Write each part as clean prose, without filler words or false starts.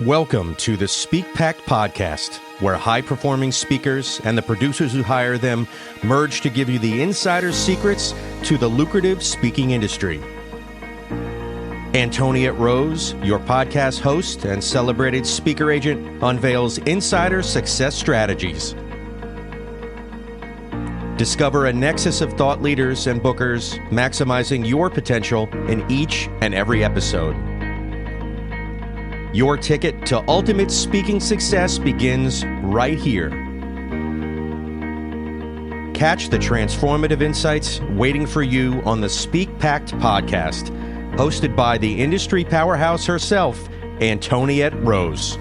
Welcome to the Speak Pact podcast, where high-performing speakers and the producers who hire them merge to give you the insider secrets to the lucrative speaking industry. Antoniette Roze, your podcast host and celebrated speaker agent, unveils insider success strategies. Discover a nexus of thought leaders and bookers, maximizing your potential in each and every episode. Your ticket to ultimate speaking success begins right here. Catch the transformative insights waiting for you on the Speak Pact podcast, hosted by the industry powerhouse herself, Antoniette Roze.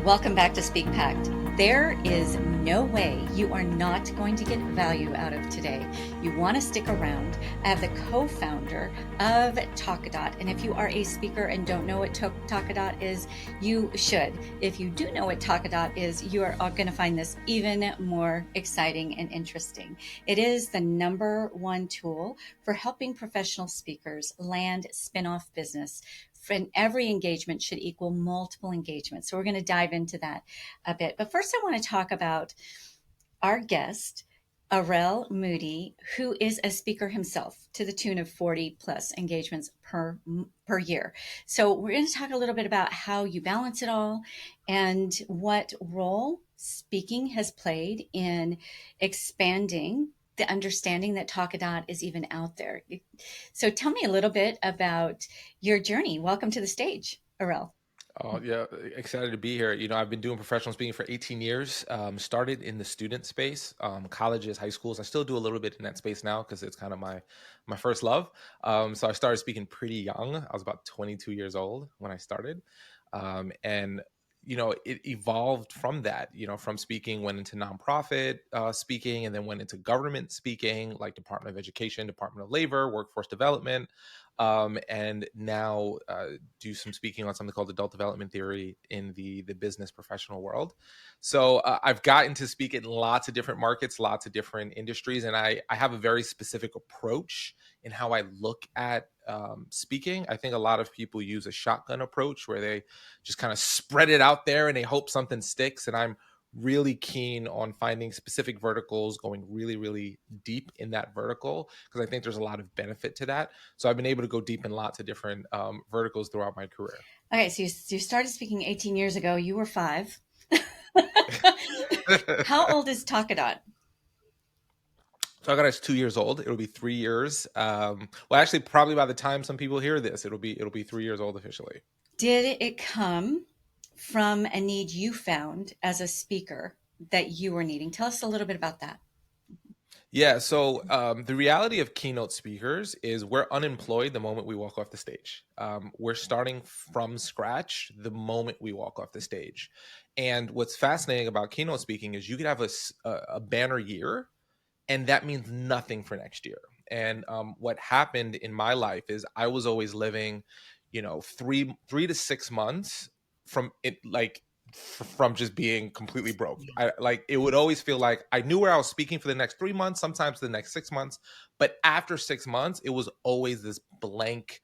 Welcome back to Speak Pact. There is no way you are not going to get value out of today. You want to stick around. I have the co-founder of Talka.Dot, and if you are a speaker and don't know what Talka.Dot is, you should. If you do know what Talka.Dot is, you are going to find this even more exciting and interesting. It is the #1 tool for helping professional speakers land spin-off business. And every engagement should equal multiple engagements. So we're going to dive into that a bit. But first, I want to talk about our guest, Arel Moodie, who is a speaker himself to the tune of 40 plus engagements per year. So we're going to talk a little bit about how you balance it all and what role speaking has played in expanding the understanding that Talka.Dot is even out there. So tell me a little bit about your journey. Welcome to the stage, Arel. Oh, yeah. Excited to be here. I've been doing professional speaking for 18 years, started in the student space, colleges, high schools. I still do a little bit in that space now because it's kind of my first love. So I started speaking pretty young. I was about 22 years old when I started. And it evolved from that, from speaking, went into nonprofit speaking, and then went into government speaking, like Department of Education, Department of Labor, Workforce Development, and now do some speaking on something called adult development theory in the business professional world. So I've gotten to speak in lots of different markets, lots of different industries, and I have a very specific approach in how I look at speaking. I think a lot of people use a shotgun approach where they just kind of spread it out there and they hope something sticks. And I'm really keen on finding specific verticals, going really, really deep in that vertical, because I think there's a lot of benefit to that. So I've been able to go deep in lots of different verticals throughout my career. Okay, so you started speaking 18 years ago. You were 5. How old is Talka.Dot? Talka.Dot is 2 years old. It'll be 3 years. Well, actually, probably by the time some people hear this, it'll be 3 years old officially. Did it come from a need you found as a speaker that you were needing? Tell us a little bit about that. Yeah. So the reality of keynote speakers is we're unemployed the moment we walk off the stage. We're starting from scratch the moment we walk off the stage. And what's fascinating about keynote speaking is you could have a banner year, and that means nothing for next year. And what happened in my life is I was always living, 3 to 6 months from it, from just being completely broke. It would always feel like I knew where I was speaking for the next 3 months, sometimes the next 6 months. But after 6 months, it was always this blank,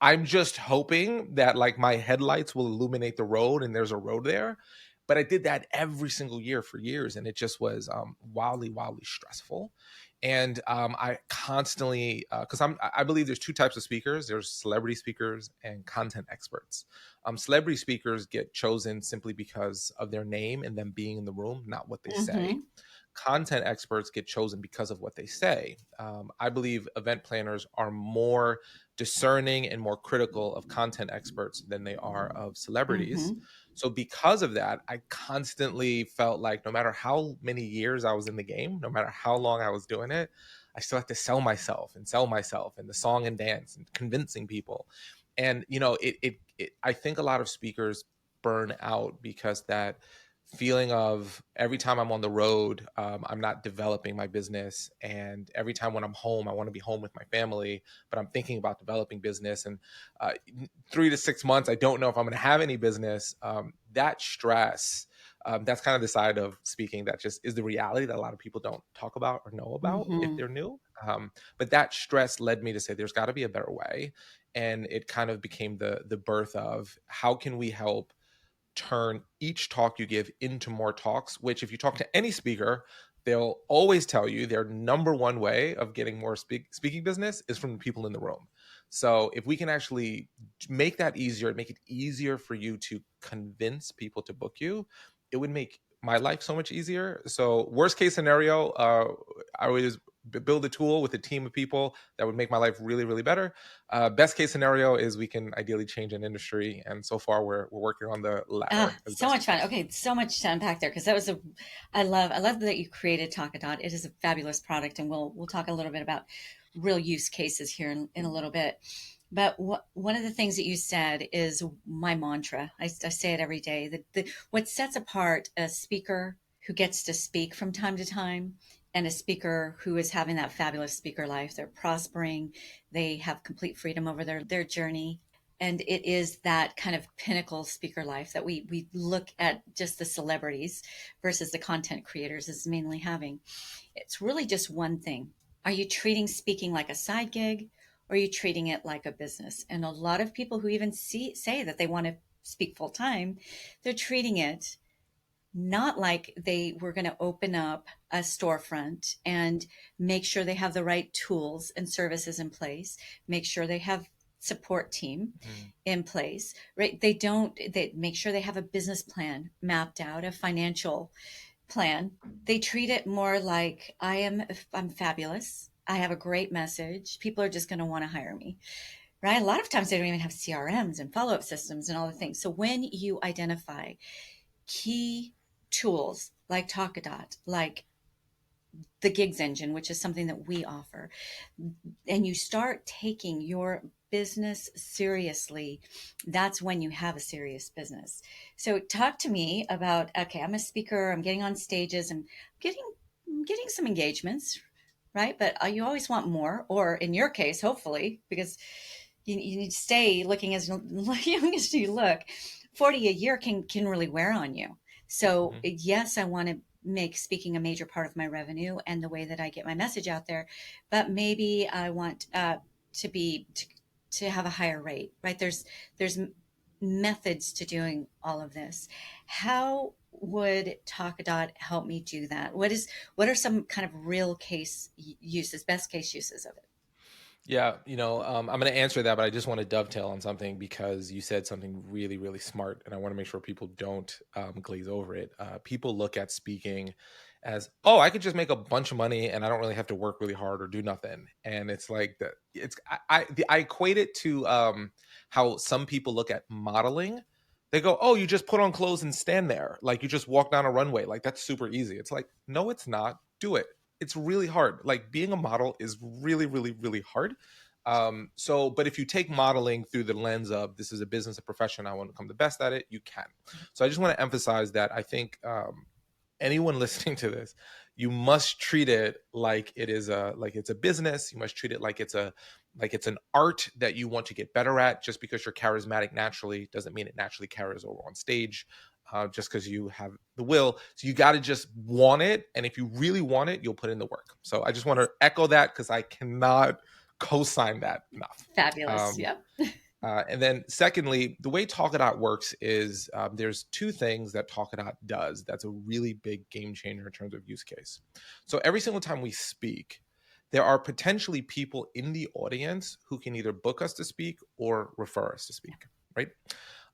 I'm just hoping that my headlights will illuminate the road and there's a road there. But I did that every single year for years, and it just was wildly, wildly stressful. And I constantly, because I believe there's 2 types of speakers. There's celebrity speakers and content experts. Celebrity speakers get chosen simply because of their name and them being in the room, not what they say. Content experts get chosen because of what they say. I believe event planners are more discerning and more critical of content experts than they are of celebrities. So because of that, I constantly felt like no matter how many years I was in the game, no matter how long I was doing it, I still had to sell myself and the song and dance and convincing people. And, I think a lot of speakers burn out because that feeling of every time I'm on the road, I'm not developing my business. And every time when I'm home, I want to be home with my family, but I'm thinking about developing business. And 3 to 6 months, I don't know if I'm going to have any business. That stress, that's kind of the side of speaking that just is the reality that a lot of people don't talk about or know about if they're new. But that stress led me to say there's got to be a better way. And it kind of became the birth of how can we help turn each talk you give into more talks, which if you talk to any speaker, they'll always tell you their number one way of getting more speaking business is from the people in the room. So if we can actually make that easier, make it easier for you to convince people to book you, it would make my life so much easier. So worst case scenario, I would just build a tool with a team of people that would make my life really, really better. Best case scenario is we can ideally change an industry, and so far we're working on the latter. So much fun. Okay, so much to unpack there because that was I love that you created Talka.Dot. It is a fabulous product, and we'll talk a little bit about real use cases here in a little bit. But one of the things that you said is my mantra. I say it every day. What sets apart a speaker who gets to speak from time to time and a speaker who is having that fabulous speaker life, they're prospering, they have complete freedom over their journey. And it is that kind of pinnacle speaker life that we look at just the celebrities versus the content creators is mainly having. It's really just one thing. Are you treating speaking like a side gig, or are you treating it like a business? And a lot of people who even say that they want to speak full time, they're treating it not like they were going to open up a storefront and make sure they have the right tools and services in place, make sure they have support team in place, right? They make sure they have a business plan mapped out, a financial plan. They treat it more like I'm fabulous. I have a great message. People are just going to want to hire me, right? A lot of times they don't even have CRMs and follow-up systems and all the things. So when you identify key tools like Talka.Dot, like the Gigs Engine, which is something that we offer, and you start taking your business seriously, that's when you have a serious business. So talk to me about, okay, I'm a speaker, I'm getting on stages, I'm getting some engagements, right? But you always want more, or in your case, hopefully, because you need to stay looking as young as you look. 40 a year can really wear on you. So yes, I want to make speaking a major part of my revenue and the way that I get my message out there, but maybe I want to have a higher rate, right? There's methods to doing all of this. How would Talka.Dot help me do that? What are some kind of real case uses, best case uses of it? Yeah, I'm going to answer that, but I just want to dovetail on something because you said something really, really smart, and I want to make sure people don't glaze over it. People look at speaking as, oh, I could just make a bunch of money and I don't really have to work really hard or do nothing. And it's like that. I equate it to how some people look at modeling. They go, oh, you just put on clothes and stand there, like you just walk down a runway, like that's super easy. It's like, no, it's not. Do it. It's really hard. Like being a model is really, really, really hard. But if you take modeling through the lens of this is a business, a profession, I want to become the best at it, you can. So I just want to emphasize that I think anyone listening to this, you must treat it like it's a business. You must treat it like it's an art that you want to get better at. Just because you're charismatic naturally doesn't mean it naturally carries over on stage. Just because you have the will. So you got to just want it. And if you really want it, you'll put in the work. So I just want to echo that because I cannot co-sign that enough. Fabulous. Yep. And then secondly, the way Talka.Dot works is there's two things that Talka.Dot does that's a really big game changer in terms of use case. So every single time we speak, there are potentially people in the audience who can either book us to speak or refer us to speak, right?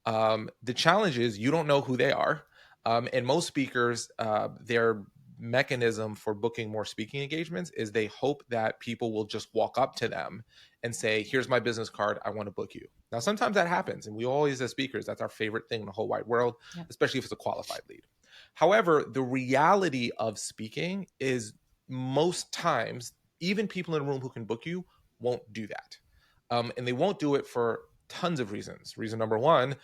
The challenge is you don't know who they are. And most speakers, their mechanism for booking more speaking engagements is they hope that people will just walk up to them and say, here's my business card, I want to book you. Now, sometimes that happens. And we always, as speakers, that's our favorite thing in the whole wide world, especially if it's a qualified lead. However, the reality of speaking is most times, even people in a room who can book you won't do that. And they won't do it for tons of reasons. Reason number one,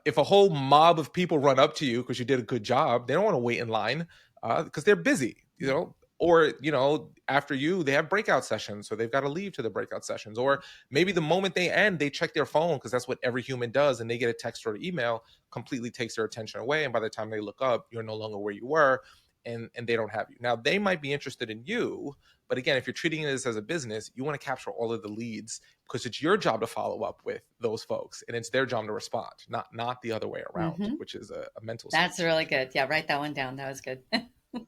if a whole mob of people run up to you because you did a good job, they don't want to wait in line because they're busy, or, after you, they have breakout sessions, so they've got to leave to the breakout sessions. Or maybe the moment they end, they check their phone because that's what every human does, and they get a text or an email, completely takes their attention away. And by the time they look up, you're no longer where you were. and they don't have you. Now, they might be interested in you, but again, if you're treating this as a business, you want to capture all of the leads because it's your job to follow up with those folks and it's their job to respond, not the other way around, which is a mental That's switch. really good. Yeah, write that one down. That was good.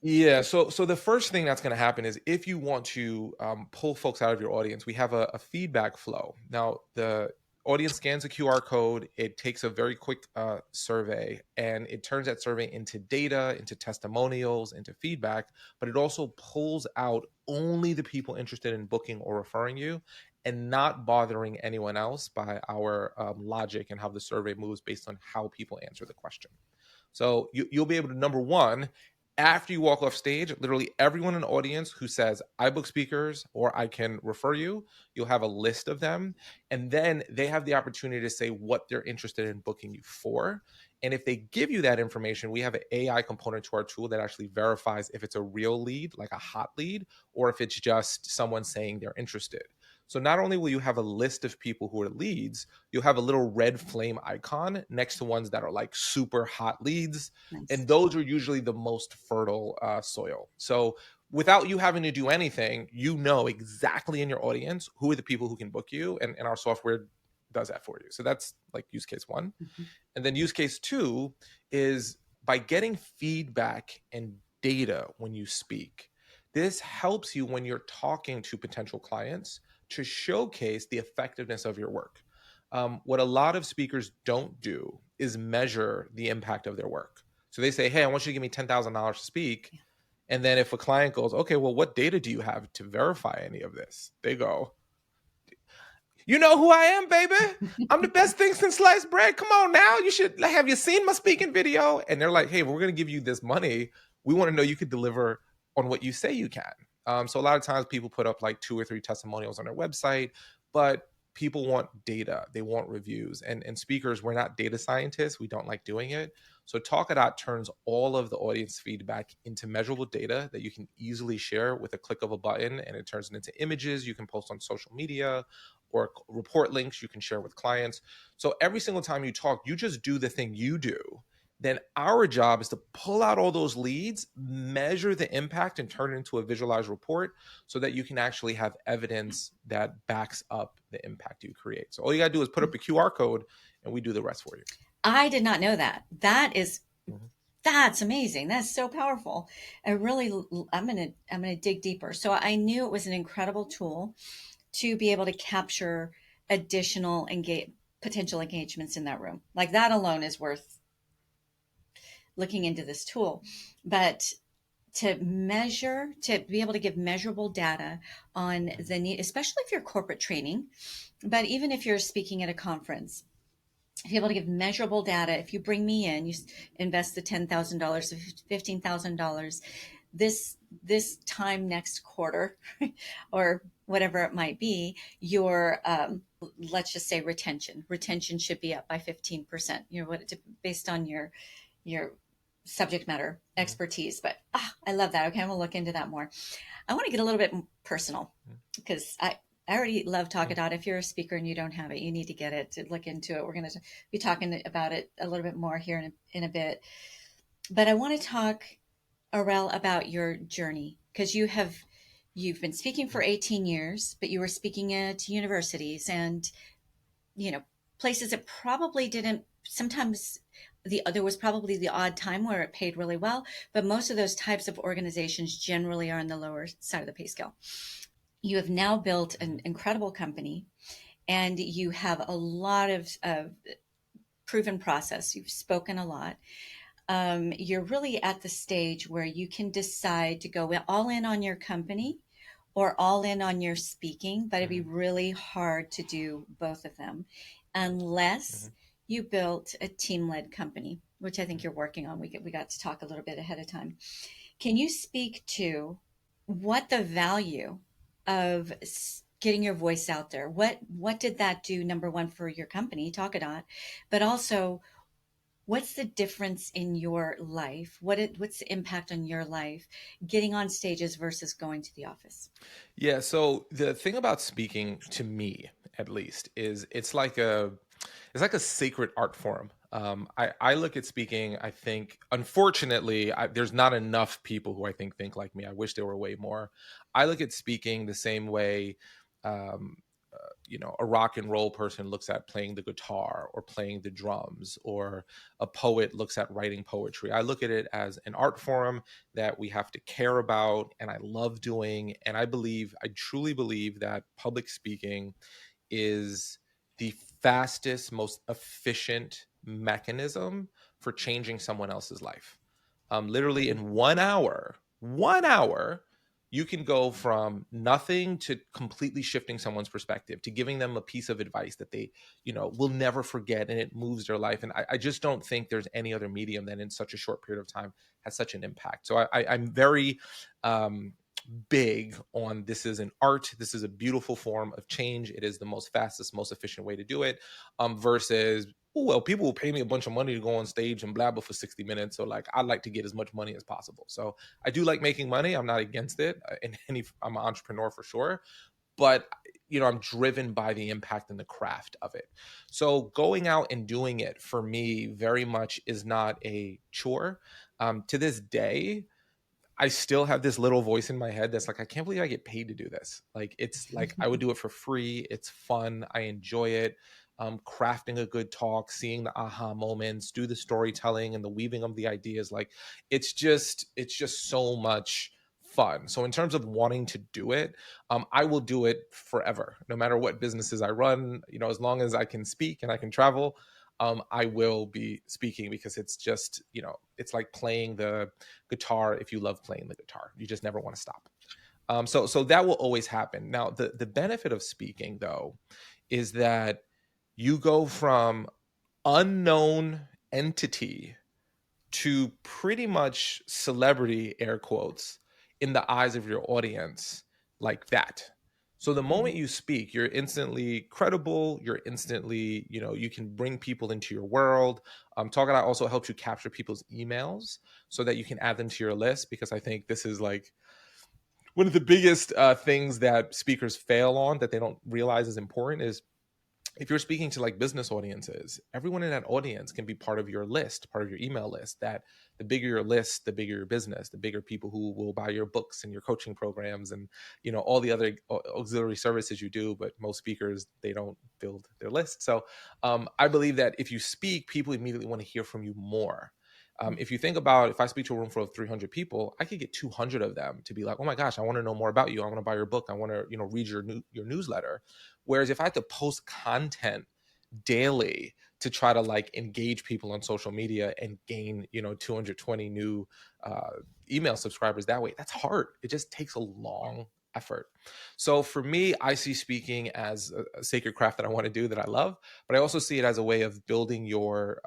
Yeah. So the first thing that's going to happen is if you want to pull folks out of your audience, we have a feedback flow. Now, the audience scans a QR code. It takes a very quick survey, and it turns that survey into data, into testimonials, into feedback. But it also pulls out only the people interested in booking or referring you, and not bothering anyone else by our logic and how the survey moves based on how people answer the question. So you'll be able to, number one, after you walk off stage, literally everyone in the audience who says, I book speakers or I can refer you, you'll have a list of them. And then they have the opportunity to say what they're interested in booking you for. And if they give you that information, we have an AI component to our tool that actually verifies if it's a real lead, like a hot lead, or if it's just someone saying they're interested. So not only will you have a list of people who are leads, you'll have a little red flame icon next to ones that are like super hot leads. Nice. And those are usually the most fertile soil. So without you having to do anything, you know exactly in your audience who are the people who can book you. And our software does that for you. So that's like use case one. And then use case two is by getting feedback and data when you speak. This helps you when you're talking to potential clients to showcase the effectiveness of your work. What a lot of speakers don't do is measure the impact of their work. So they say, hey, I want you to give me $10,000 to speak. And then if a client goes, okay, well, what data do you have to verify any of this? They go, you know who I am, baby. I'm the best thing since sliced bread. Come on now. Have you seen my speaking video? And they're like, hey, we're going to give you this money. We want to know you could deliver on what you say you can. So a lot of times people put up like 2 or 3 testimonials on their website, but people want data. They want reviews. And speakers, we're not data scientists. We don't like doing it. So Talka.Dot turns all of the audience feedback into measurable data that you can easily share with a click of a button, and it turns it into images you can post on social media or report links you can share with clients. So every single time you talk, you just do the thing you do. Then our job is to pull out all those leads, measure the impact, and turn it into a visualized report so that you can actually have evidence that backs up the impact you create. So all you got to do is put up a QR code and we do the rest for you. I did not know that. That's amazing. That's so powerful. I'm going to dig deeper. So I knew it was an incredible tool to be able to capture additional potential engagements in that room. Like that alone is worth looking into this tool. But to be able to give measurable data on the need, especially if you're corporate training, but even if you're speaking at a conference, to be able to give measurable data. If you bring me in, you invest the $10,000, $15,000, this time next quarter or whatever it might be, your let's just say retention should be up by 15%, based on your subject matter expertise. But I love that. Okay, I'm gonna look into that more. I want to get a little bit personal because I already love Talka.Dot. If you're a speaker and you don't have it, you need to get it, to look into it. We're going to be talking about it a little bit more here in a bit. But I want to talk, Arel, about your journey, because you've been speaking for 18 years, but you were speaking at universities and, places that probably didn't, sometimes there was probably the odd time where it paid really well, but most of those types of organizations generally are on the lower side of the pay scale. You have now built an incredible company and you have a lot of proven process. You've spoken a lot. You're really at the stage where you can decide to go all in on your company or all in on your speaking, but it'd be really hard to do both of them unless you built a team-led company, which I think you're working on. We got to talk a little bit ahead of time. Can you speak to what the value of getting your voice out there? What did that do, number one, for your company, Talka.Dot, but also what's the difference in your life? What's the impact on your life getting on stages versus going to the office? Yeah. So the thing about speaking, to me at least, is it's like a sacred art form. I look at speaking, I think, unfortunately, there's not enough people who I think like me. I wish there were way more. I look at speaking the same way, um, a rock and roll person looks at playing the guitar or playing the drums, or a poet looks at writing poetry. I look at it as an art form that we have to care about, and I love doing. And I truly believe that public speaking is the fastest, most efficient mechanism for changing someone else's life. Literally in 1 hour, you can go from nothing to completely shifting someone's perspective, to giving them a piece of advice that they, will never forget, and it moves their life. And I just don't think there's any other medium that in such a short period of time has such an impact. So I'm very big on, this is an art, this is a beautiful form of change, it is the most fastest, most efficient way to do it, versus, oh, well, people will pay me a bunch of money to go on stage and blabber for 60 minutes, so like I'd like to get as much money as possible. So I do like making money, I'm not against it, I'm an entrepreneur for sure, but I'm driven by the impact and the craft of it. So going out and doing it for me very much is not a chore. To this day, I still have this little voice in my head that's like, I can't believe I get paid to do this. Like, it's like, I would do it for free. It's fun. I enjoy it. Crafting a good talk, seeing the aha moments, do the storytelling and the weaving of the ideas. Like, it's just so much fun. So in terms of wanting to do it, I will do it forever, no matter what businesses I run, as long as I can speak and I can travel. I will be speaking, because it's just, it's like playing the guitar. If you love playing the guitar, you just never want to stop. So that will always happen. Now, the benefit of speaking, though, is that you go from unknown entity to pretty much celebrity, air quotes, in the eyes of your audience, like that. So the moment you speak, you're instantly credible. You're instantly, you can bring people into your world. Talka.Dot also helps you capture people's emails so that you can add them to your list, because I think this is like one of the biggest things that speakers fail on, that they don't realize is important, is if you're speaking to like business audiences, everyone in that audience can be part of your list, part of your email list. That the bigger your list, the bigger your business, the bigger people who will buy your books and your coaching programs and, all the other auxiliary services you do. But most speakers, they don't build their list. So I believe that if you speak, people immediately want to hear from you more. If you think about, if I speak to a room full of 300 people, I could get 200 of them to be like, oh my gosh, I want to know more about you. I want to buy your book. I want to, read your newsletter. Whereas if I had to post content daily to try to like engage people on social media and gain, 220 new email subscribers that way, that's hard. It just takes a long effort. So for me, I see speaking as a sacred craft that I want to do, that I love, but I also see it as a way of building your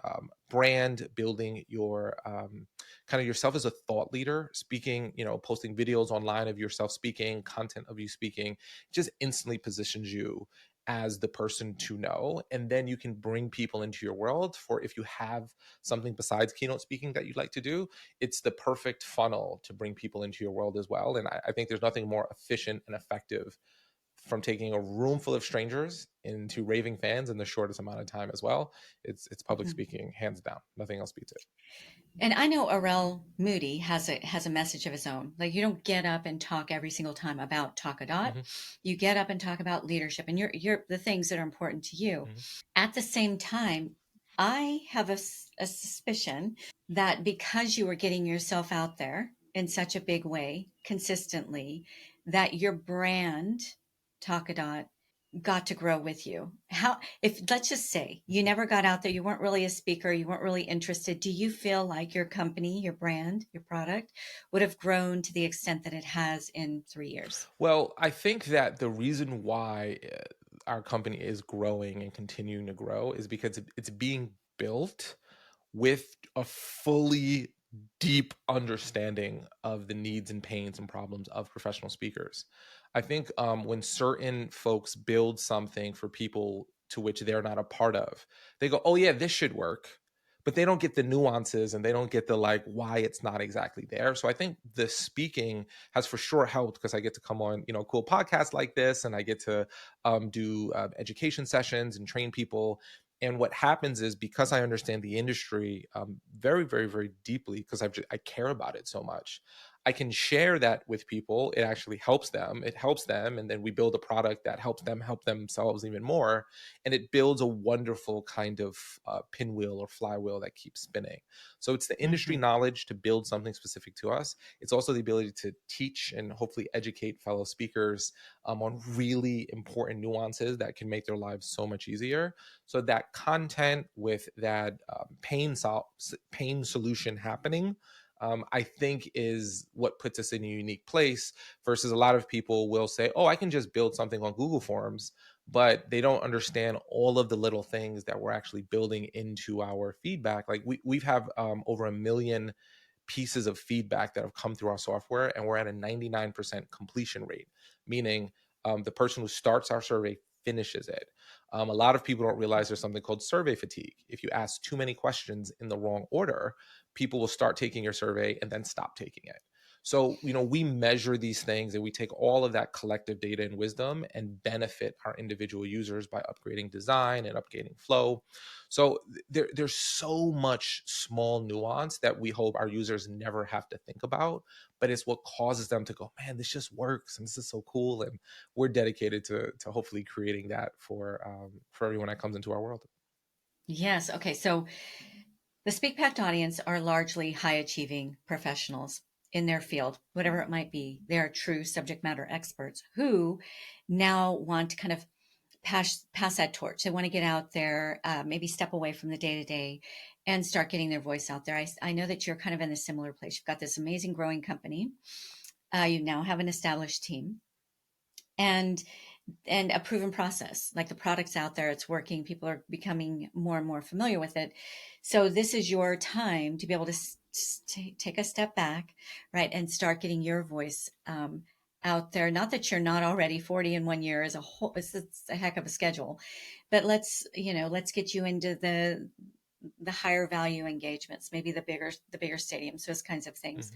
brand, building your kind of yourself as a thought leader. Speaking, posting videos online of yourself speaking, content of you speaking, just instantly positions you as the person to know. And then you can bring people into your world for, if you have something besides keynote speaking that you'd like to do, it's the perfect funnel to bring people into your world as well. And I think there's nothing more efficient and effective from taking a room full of strangers into raving fans in the shortest amount of time as well. It's public speaking, hands down. Nothing else beats it. And I know Arel Moodie has a message of his own. Like, you don't get up and talk every single time about Talka.Dot. You get up and talk about leadership and you're the things that are important to you. At the same time, I have a suspicion that because you are getting yourself out there in such a big way consistently, that your brand, Talka.Dot, got to grow with you. How, if let's just say you never got out there, you weren't really a speaker, you weren't really interested, do you feel like your company, your brand, your product would have grown to the extent that it has in 3 years? Well, I think that the reason why our company is growing and continuing to grow is because it's being built with a fully deep understanding of the needs and pains and problems of professional speakers. I think when certain folks build something for people to which they're not a part of, they go, oh yeah, this should work. But they don't get the nuances and they don't get the like why it's not exactly there. So I think the speaking has for sure helped, because I get to come on, cool podcasts like this, and I get to do education sessions and train people. And what happens is, because I understand the industry very, very, very deeply, because I care about it so much, I can share that with people. It actually helps them. It helps them. And then we build a product that helps them help themselves even more. And it builds a wonderful kind of pinwheel or flywheel that keeps spinning. So it's the industry knowledge to build something specific to us. It's also the ability to teach and hopefully educate fellow speakers on really important nuances that can make their lives so much easier. So that content with that pain solution happening, I think is what puts us in a unique place, versus a lot of people will say, oh, I can just build something on Google Forms, but they don't understand all of the little things that we're actually building into our feedback. Like we've have over 1 million pieces of feedback that have come through our software, and we're at a 99% completion rate, meaning the person who starts our survey finishes it. A lot of people don't realize there's something called survey fatigue. If you ask too many questions in the wrong order, people will start taking your survey and then stop taking it. So, we measure these things, and we take all of that collective data and wisdom and benefit our individual users by upgrading design and upgrading flow. So there's so much small nuance that we hope our users never have to think about, but it's what causes them to go, man, this just works and this is so cool. And we're dedicated to hopefully creating that for everyone that comes into our world. Yes. Okay. So the Speak Pact audience are largely high achieving professionals in their field, whatever it might be. They are true subject matter experts who now want to kind of pass that torch. They want to get out there, maybe step away from the day to day and start getting their voice out there. I know that you're kind of in a similar place. You've got this amazing growing company. You now have an established team and a proven process. Like the product's out there, it's working. People are becoming more and more familiar with it. So this is your time to be able to take a step back, right, and start getting your voice out there. Not that you're not already 40 in 1 year is it's a heck of a schedule, but let's get you into the higher value engagements, maybe the bigger stadiums, those kinds of things.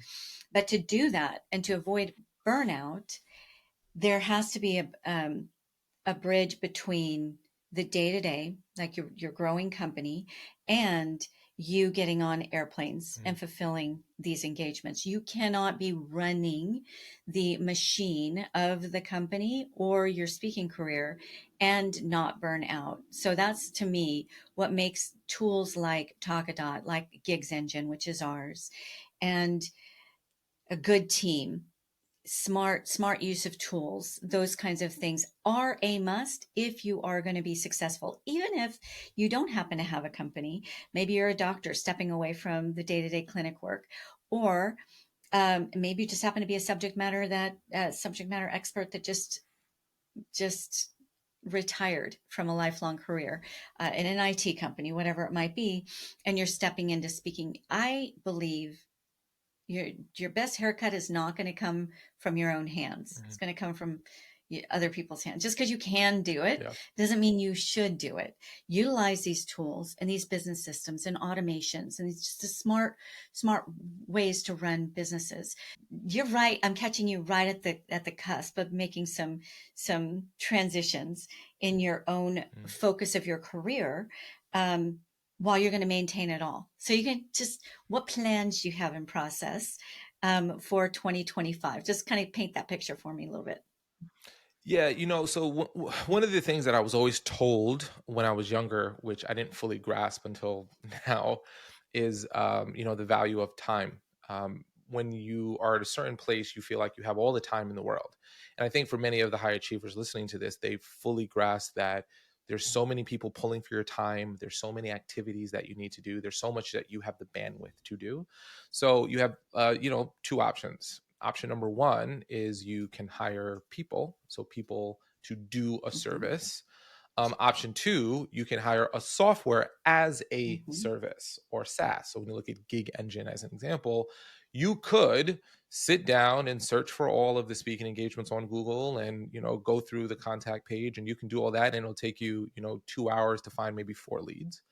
But to do that and to avoid burnout, there has to be a bridge between the day to day, like your growing company, and you getting on airplanes and fulfilling these engagements. You cannot be running the machine of the company or your speaking career and not burn out. So that's, to me, what makes tools like Talka.Dot, like Gigs Engine, which is ours, and a good team, smart use of tools, those kinds of things are a must if you are going to be successful. Even if you don't happen to have a company, maybe you're a doctor stepping away from the day-to-day clinic work, or maybe you just happen to be a subject matter expert that just retired from a lifelong career in an IT company, whatever it might be, and you're stepping into speaking. I believe your best haircut is not going to come from your own hands. It's going to come from other people's hands. Just because you can do it doesn't mean you should do it. Utilize these tools and these business systems and automations, and it's just a smart ways to run businesses. You're right. I'm catching you right at the cusp of making some transitions in your own focus of your career. While you're going to maintain it all. So you can what plans you have in process for 2025? Just kind of paint that picture for me a little bit. Yeah, so one of the things that I was always told when I was younger, which I didn't fully grasp until now, is, the value of time. When you are at a certain place, you feel like you have all the time in the world. And I think for many of the high achievers listening to this, they fully grasp that there's so many people pulling for your time. There's so many activities that you need to do. There's so much that you have the bandwidth to do. So you have, two options. Option number one is you can hire people. So people to do a service. Option two, you can hire a software as a service, or SaaS. So when you look at Gig Engine as an example, you could sit down and search for all of the speaking engagements on Google and, go through the contact page, and you can do all that, and it'll take you, 2 hours to find maybe 4 leads.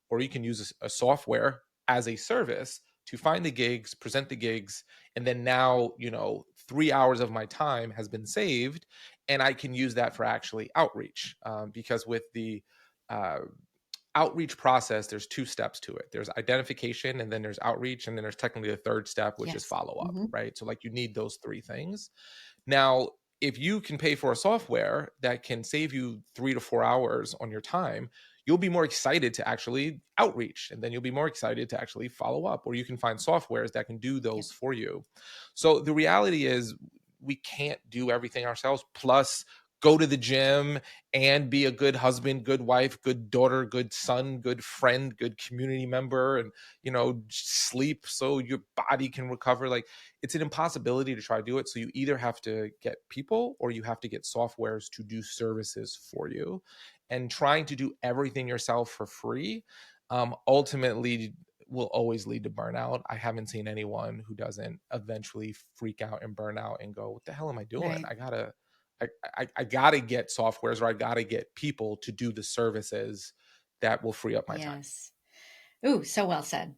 Or you can use a software as a service to find the gigs, present the gigs, and then now, 3 hours of my time has been saved, and I can use that for actually outreach. Because with the outreach process, there's two steps to it. There's identification, and then there's outreach, and then there's technically a third step, which is Yes. follow up, Mm-hmm. right? So like you need those three things. Now, if you can pay for a software that can save you 3 to 4 hours on your time, you'll be more excited to actually outreach, and then you'll be more excited to actually follow up, or you can find softwares that can do Yep. those for you. So the reality is we can't do everything ourselves, plus go to the gym and be a good husband, good wife, good daughter, good son, good friend, good community member, and sleep so your body can recover. Like, it's an impossibility to try to do it. So you either have to get people or you have to get softwares to do services for you. And trying to do everything yourself for free ultimately will always lead to burnout. I haven't seen anyone who doesn't eventually freak out and burn out and go, what the hell am I doing? Right. I gotta get softwares, or I gotta get people to do the services that will free up my time. Yes. Ooh, so well said.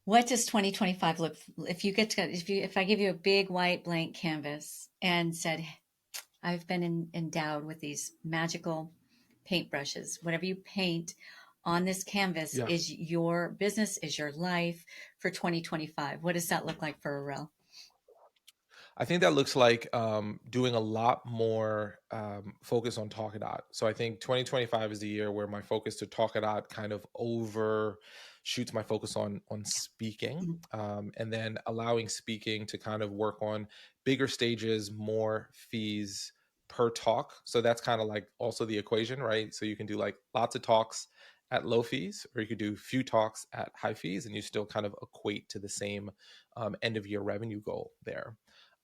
What does 2025 look, if I give you a big white blank canvas and said, I've been endowed with these magical paintbrushes. Whatever you paint on this canvas Yeah. is your business, is your life for 2025. What does that look like for Arel? I think that looks like doing a lot more focus on Talka.Dot. So I think 2025 is the year where my focus to Talka.Dot kind of overshoots my focus on speaking, Mhm. and then allowing speaking to kind of work on bigger stages, more fees per talk. So that's kind of like also the equation, right? So you can do like lots of talks at low fees, or you could do few talks at high fees, and you still kind of equate to the same end of year revenue goal there.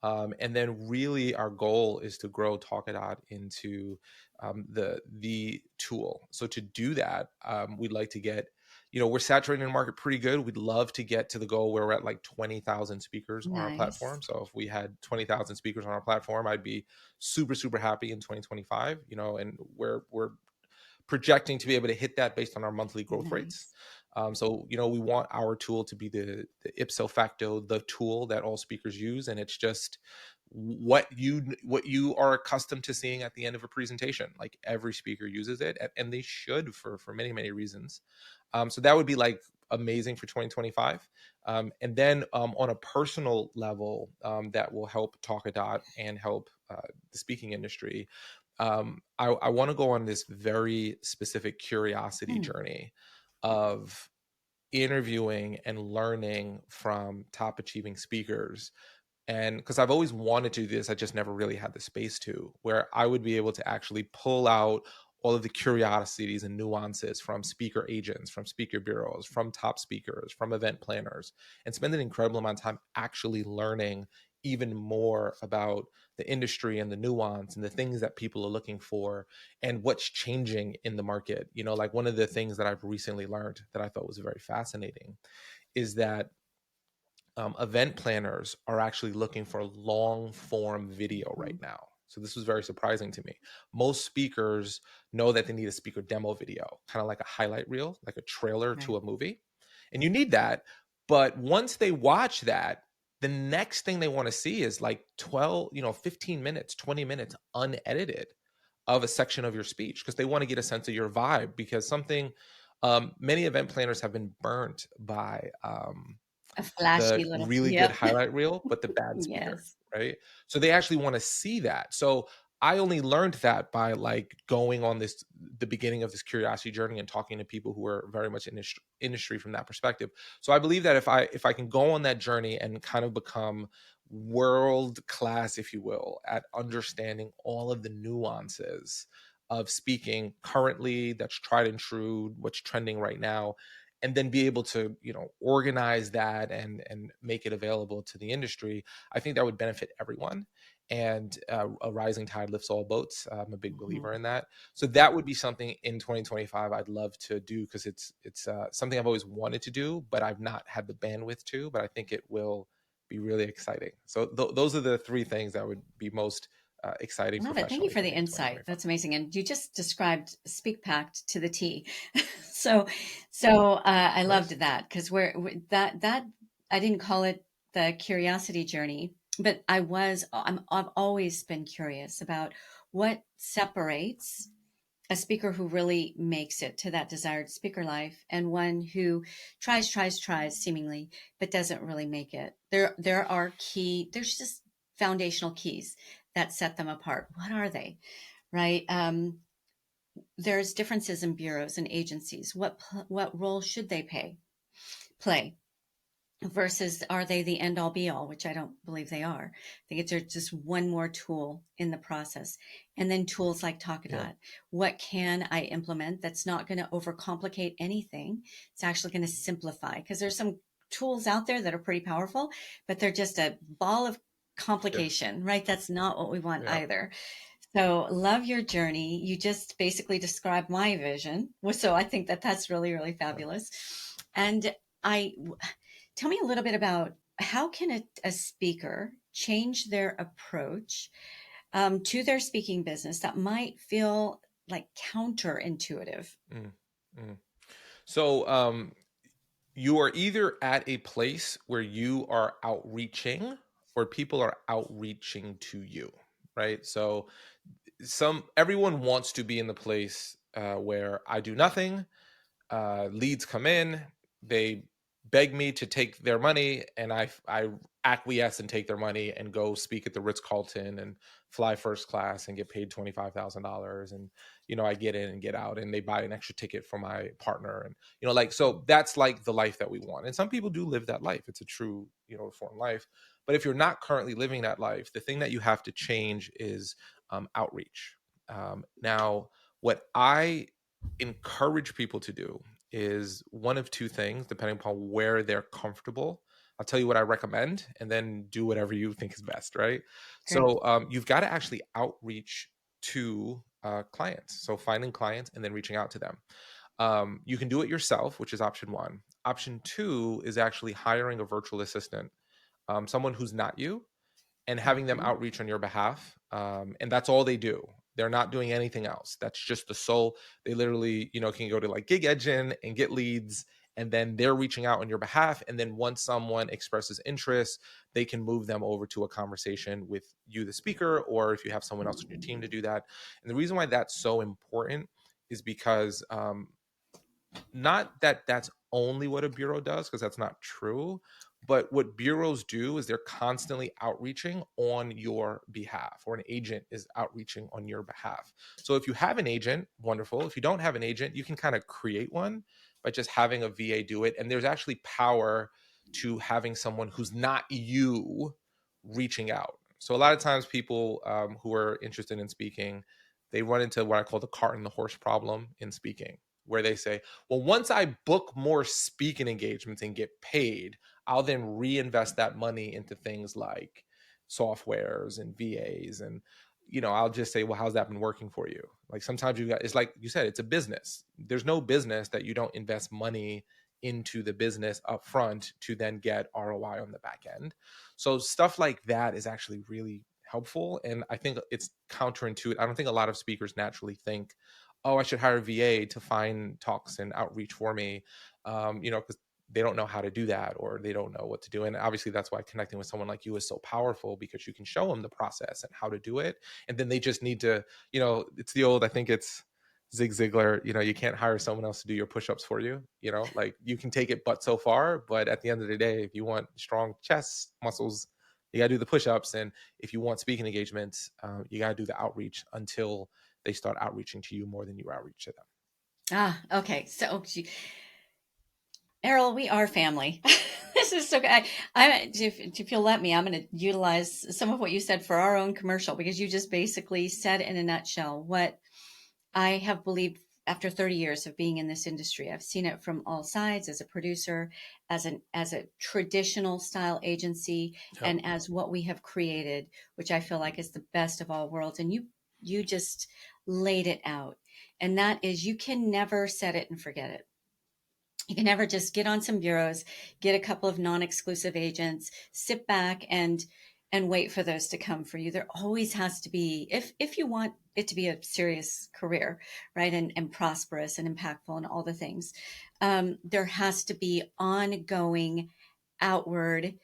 And then really our goal is to grow Talka.Dot into the tool. So to do that, we'd like to get, we're saturating the market pretty good. We'd love to get to the goal where we're at like 20,000 speakers on our Nice. platform. So if we had 20,000 speakers on our platform, I'd be super, super happy in 2025, and we're projecting to be able to hit that based on our monthly growth rates. Nice. So, we want our tool to be the ipso facto, the tool that all speakers use. And it's just what you are accustomed to seeing at the end of a presentation. Like, every speaker uses it, and they should for many, many reasons. So that would be like amazing for 2025. And then on a personal level, that will help Talka.Dot and help the speaking industry. I want to go on this very specific curiosity Hmm. journey of interviewing and learning from top achieving speakers. And because I've always wanted to do this, I just never really had the space to, where I would be able to actually pull out all of the curiosities and nuances from speaker agents, from speaker bureaus, from top speakers, from event planners, and spend an incredible amount of time actually learning even more about the industry and the nuance and the things that people are looking for and what's changing in the market. Like, one of the things that I've recently learned that I thought was very fascinating is that event planners are actually looking for long form video right Mhm. now. So this was very surprising to me. Most speakers know that they need a speaker demo video, kind of like a highlight reel, like a trailer Right. to a movie. And you need that. But once they watch that, the next thing they want to see is like 12, 15 minutes, 20 minutes unedited of a section of your speech, because they want to get a sense of your vibe. Because many event planners have been burnt by A flashy the little, really good yep. highlight reel, but the bad speaker, Yes. right? So they actually want to see that. So I only learned that by like going on the beginning of this curiosity journey and talking to people who are very much in industry from that perspective. So I believe that if I can go on that journey and kind of become world class, if you will, at understanding all of the nuances of speaking currently, that's tried and true, what's trending right now, and then be able to organize that and make it available to the industry, I think that would benefit everyone. And a rising tide lifts all boats. I'm a big Mhm. believer in that. So that would be something in 2025 I'd love to do, because it's something I've always wanted to do, but I've not had the bandwidth to. But I think it will be really exciting. So those are the three things that would be most exciting I love it. Thank you professionally for for the me in insight. 2025. That's amazing. And you just described SpeakPact to the T. so, so I loved Nice. that because that I didn't call it the curiosity journey, but I've always been curious about what separates a speaker who really makes it to that desired speaker life, and one who tries seemingly, but doesn't really make it. There's just foundational keys that set them apart. What are they? Right? There's differences in bureaus and agencies. What role should they play? Versus are they the end all be all, which I don't believe they are. I think it's just one more tool in the process. And then tools like Talka.Dot. What can I implement that's not going to overcomplicate anything? It's actually going to simplify, because there's some tools out there that are pretty powerful, but they're just a ball of complication, right? That's not what we want either. So love your journey. You just basically described my vision. So I think that that's really, really fabulous. And tell me a little bit about how can a speaker change their approach to their speaking business that might feel like counterintuitive? So you are either at a place where you are outreaching or people are outreaching to you, right? So everyone wants to be in the place where I do nothing, leads come in, they beg me to take their money, and I acquiesce and take their money and go speak at the Ritz-Carlton and fly first class and get paid $25,000, and I get in and get out, and they buy an extra ticket for my partner, and so that's like the life that we want. And some people do live that life. It's a true foreign life. But if you're not currently living that life, the thing that you have to change is outreach. Now, what I encourage people to do is one of two things, depending upon where they're comfortable. I'll tell you what I recommend, and then do whatever you think is best, right? Great. So you've got to actually outreach to clients. So finding clients and then reaching out to them. You can do it yourself, which is option one. Option two is actually hiring a virtual assistant, someone who's not you, and having them outreach on your behalf. And that's all they do. They're not doing anything else. That's just the sole. They literally, can go to like Gig Engine and get leads, and then they're reaching out on your behalf. And then once someone expresses interest, they can move them over to a conversation with you, the speaker, or if you have someone else on your team to do that. And the reason why that's so important is because not that that's only what a bureau does, because that's not true. But what bureaus do is they're constantly outreaching on your behalf, or an agent is outreaching on your behalf. So if you have an agent, wonderful. If you don't have an agent, you can kind of create one by just having a VA do it. And there's actually power to having someone who's not you reaching out. So a lot of times people who are interested in speaking, they run into what I call the cart and the horse problem in speaking, where they say, well, once I book more speaking engagements and get paid, I'll then reinvest that money into things like softwares and VAs. And, I'll just say, well, how's that been working for you? Like sometimes it's like you said, it's a business. There's no business that you don't invest money into the business up front to then get ROI on the back end. So stuff like that is actually really helpful. And I think it's counterintuitive. I don't think a lot of speakers naturally think, oh, I should hire a VA to find talks and outreach for me, because they don't know how to do that, or they don't know what to do. And obviously that's why connecting with someone like you is so powerful, because you can show them the process and how to do it. And then they just need to, it's the old, I think it's Zig Ziglar, you can't hire someone else to do your push-ups for you, like you can take it but so far, but at the end of the day, if you want strong chest muscles, you got to do the push-ups. And if you want speaking engagements, you got to do the outreach until they start outreaching to you more than you outreach to them. Okay. So, Arel, we are family. This is so good. If you'll let me, I'm going to utilize some of what you said for our own commercial, because you just basically said in a nutshell what I have believed after 30 years of being in this industry. I've seen it from all sides, as a producer, as a traditional style agency, and as what we have created, which I feel like is the best of all worlds. And you just laid it out. And that is, you can never set it and forget it. You can never just get on some bureaus, get a couple of non-exclusive agents, sit back and wait for those to come for you. There always has to be, if you want it to be a serious career, right, and prosperous and impactful and all the things, there has to be ongoing outward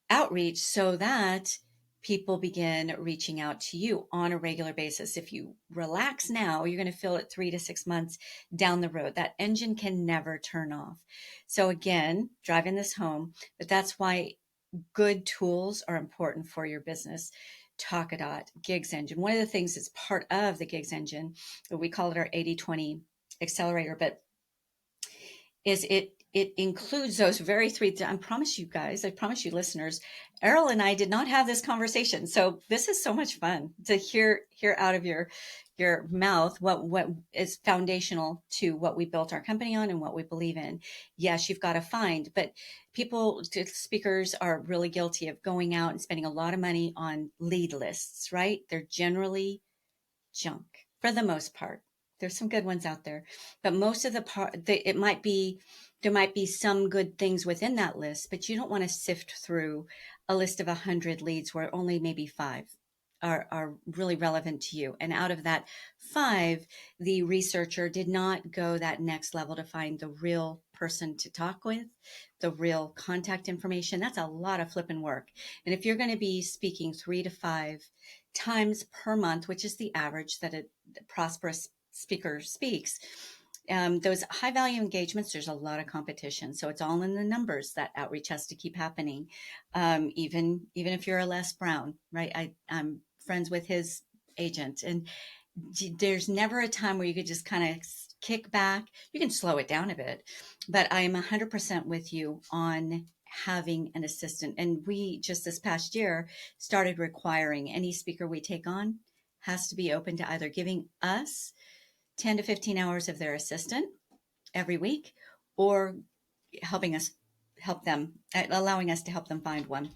outreach, so that people begin reaching out to you on a regular basis. If you relax now, you're going to feel it 3 to 6 months down the road. That engine can never turn off. So again, driving this home, but that's why good tools are important for your business. Talka.Dot, Gigs Engine. One of the things that's part of the Gigs Engine, we call it our 80/20 accelerator, but is it includes those very three. I promise you guys, I promise you listeners, Arel and I did not have this conversation. So this is so much fun to hear out of your mouth what is foundational to what we built our company on and what we believe in. Yes, you've got to find, but speakers are really guilty of going out and spending a lot of money on lead lists, right? They're generally junk for the most part. There's some good ones out there, but most of the part, there might be some good things within that list, but you don't want to sift through a list of 100 leads where only maybe 5 are really relevant to you. And out of that 5, the researcher did not go that next level to find the real person to talk with, the real contact information. That's a lot of flipping work. And if you're going to be speaking 3 to 5 times per month, which is the average that a prosperous speaker speaks, those high value engagements, there's a lot of competition. So it's all in the numbers. That outreach has to keep happening. Even if you're a Les Brown, right? I'm friends with his agent, and there's never a time where you could just kind of kick back. You can slow it down a bit, but I'm 100% with you on having an assistant. And we just this past year started requiring any speaker we take on has to be open to either giving us 10 to 15 hours of their assistant every week, or allowing us to help them find one.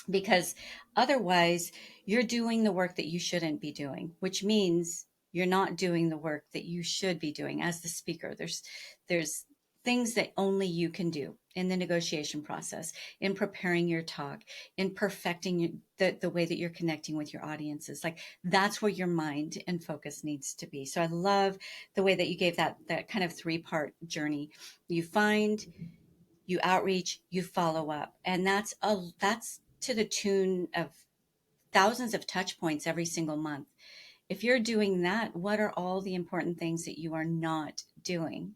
Because otherwise you're doing the work that you shouldn't be doing, which means you're not doing the work that you should be doing as the speaker. There's things that only you can do in the negotiation process, in preparing your talk, in perfecting the way that you're connecting with your audiences. Like, that's where your mind and focus needs to be. So I love the way that you gave that kind of 3-part journey. You find, you outreach, you follow up. And that's to the tune of thousands of touch points every single month. If you're doing that, what are all the important things that you are not doing?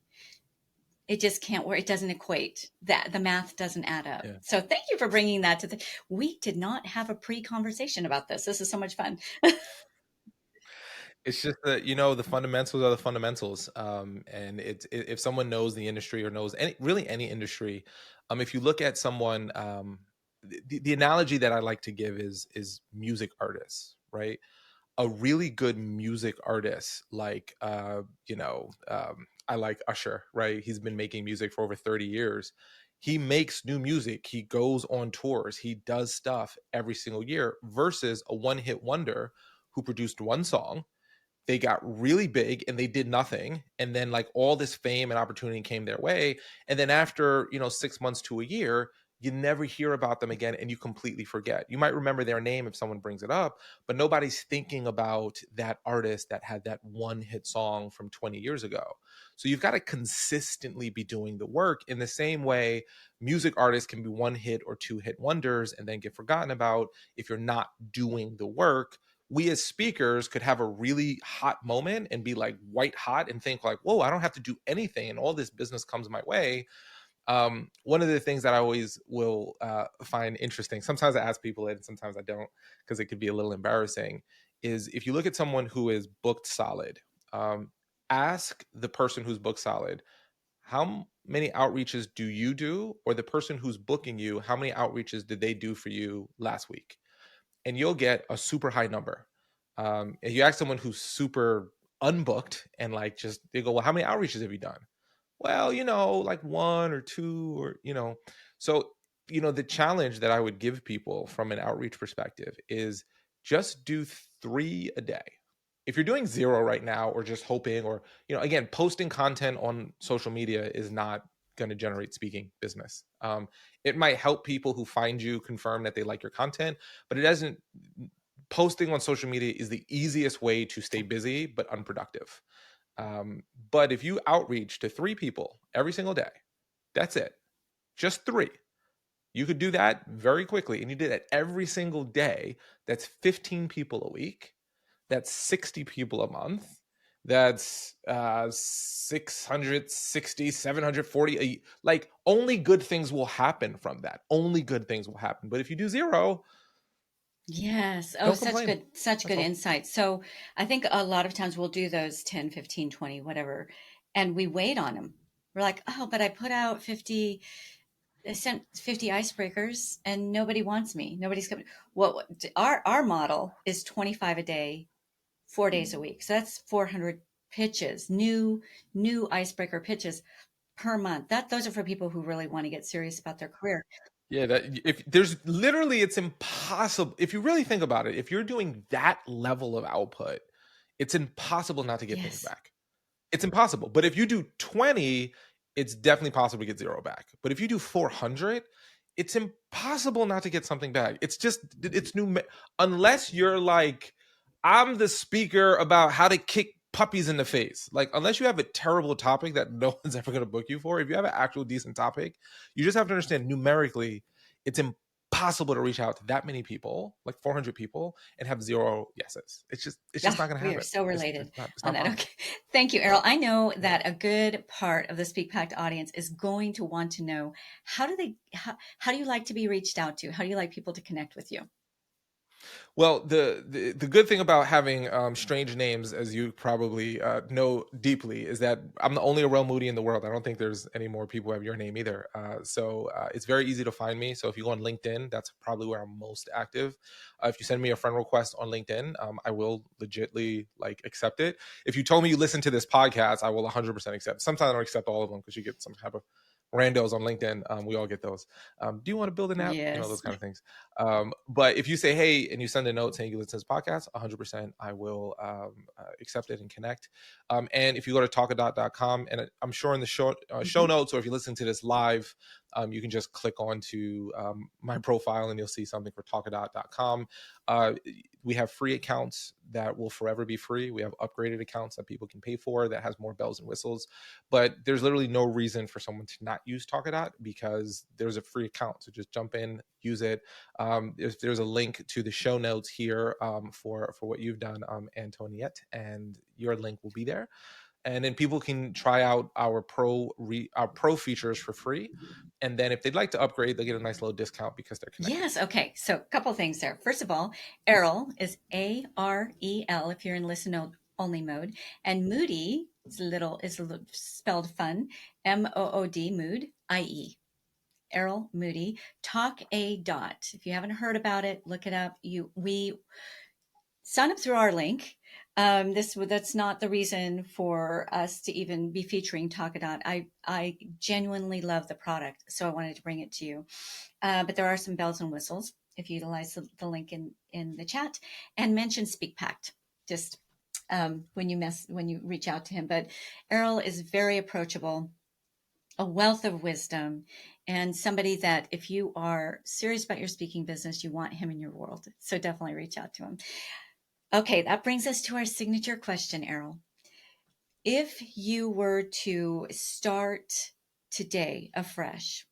It just can't work. It doesn't equate. That the math doesn't add up. Yeah. So thank you for bringing that to we did not have a pre-conversation about this. This is so much fun. It's just that, the fundamentals are the fundamentals. And if someone knows the industry or knows any industry, if you look at someone, the analogy that I like to give is music artists, right? A really good music artist, like, I like Usher, right? He's been making music for over 30 years. He makes new music. He goes on tours. He does stuff every single year versus a one-hit wonder who produced one song. They got really big and they did nothing. And then like all this fame and opportunity came their way. And then after, 6 months to a year, you never hear about them again and you completely forget. You might remember their name if someone brings it up, but nobody's thinking about that artist that had that one hit song from 20 years ago. So you've got to consistently be doing the work. In the same way, music artists can be 1-hit or 2-hit wonders and then get forgotten about if you're not doing the work. We as speakers could have a really hot moment and be like white hot and think like, whoa, I don't have to do anything and all this business comes my way. One of the things that I always will find interesting, sometimes I ask people it and sometimes I don't because it could be a little embarrassing, is if you look at someone who is booked solid, ask the person who's booked solid, how many outreaches do you do? Or the person who's booking you, how many outreaches did they do for you last week? And you'll get a super high number. If you ask someone who's super unbooked and like just, they go, well, how many outreaches have you done? Well, like 1 or 2 or, so, the challenge that I would give people from an outreach perspective is just do 3 a day. If you're doing 0 right now, or just hoping, or, again, posting content on social media is not going to generate speaking business. It might help people who find you confirm that they like your content, but it doesn't. Posting on social media is the easiest way to stay busy, but unproductive. But if you outreach to 3 people every single day, that's it. Just 3. You could do that very quickly, and you did that every single day. That's 15 people a week. That's 60 people a month. That's 660, 740. Like, only good things will happen from that. Only good things will happen. But if you do zero, Yes. Oh, don't such complain. good, such That's good all. insight. So I think a lot of times we'll do those 10, 15, 20, whatever, and we wait on them. We're like, oh, but I put out 50, I sent 50 icebreakers and nobody wants me. Nobody's coming. Our model is 25 a day, 4 days a week. So that's 400 pitches, new icebreaker pitches per month. Those are for people who really want to get serious about their career. Yeah, that if there's literally, it's impossible. If you really think about it, if you're doing that level of output, it's impossible not to get things Yes. back. It's impossible. But if you do 20, it's definitely possible to get zero back. But if you do 400, it's impossible not to get something back. It's just, it's new. Unless you're like, I'm the speaker about how to kick puppies in the face. Like, unless you have a terrible topic that no one's ever going to book you for, if you have an actual decent topic, you just have to understand numerically, it's impossible to reach out to that many people, like 400 people, and have zero yeses. It's just Yeah, not going to we are happen. so It's, related it's on not that. possible. Okay. Thank you, Errol. I know Yeah. that a good part of the Speak Pact audience is going to want to know how do you like to be reached out to? How do you like people to connect with you? Well, the good thing about having strange names, as you probably know deeply, is that I'm the only Arel Moodie in the world. I don't think there's any more people who have your name either. So it's very easy to find me. So if you go on LinkedIn, that's probably where I'm most active. If you send me a friend request on LinkedIn, I will legitly like accept it. If you told me you listen to this podcast, I will 100% accept. Sometimes I don't accept all of them because you get some type of randos on LinkedIn. We all get those. Do you want to build an app? You know, those Yes. kind of things. But if you say, hey, and you send a note saying you listen to this podcast, 100% I will accept it and connect. And if you go to Talka.com, and I'm sure in the show notes, or if you listen to this live, you can just click onto my profile and you'll see something for Talka.com. We have free accounts that will forever be free. We have upgraded accounts that people can pay for that has more bells and whistles. But there's literally no reason for someone to not use Talka.Dot because there's a free account. So just jump in, use it. There's a link to the show notes here for what you've done, Antoniette, and your link will be there. And then people can try out our pro features for free. And then if they'd like to upgrade, they'll get a nice little discount because they're connected. Yes. Okay. So a couple things there. First of all, Errol is Arel if you're in listen only mode, and Moodie is spelled fun, Mood, Mood, IE. Arel Moodie. Talka.Dot. If you haven't heard about it, look it up. We sign up through our link. That's not the reason for us to even be featuring Talka.Dot. I genuinely love the product, so I wanted to bring it to you. But there are some bells and whistles if you utilize the link in the chat and mention Speak Pact just when you reach out to him. But Errol is very approachable, a wealth of wisdom, and somebody that if you are serious about your speaking business, you want him in your world. So definitely reach out to him. Okay, that brings us to our signature question, Errol. If you were to start today afresh,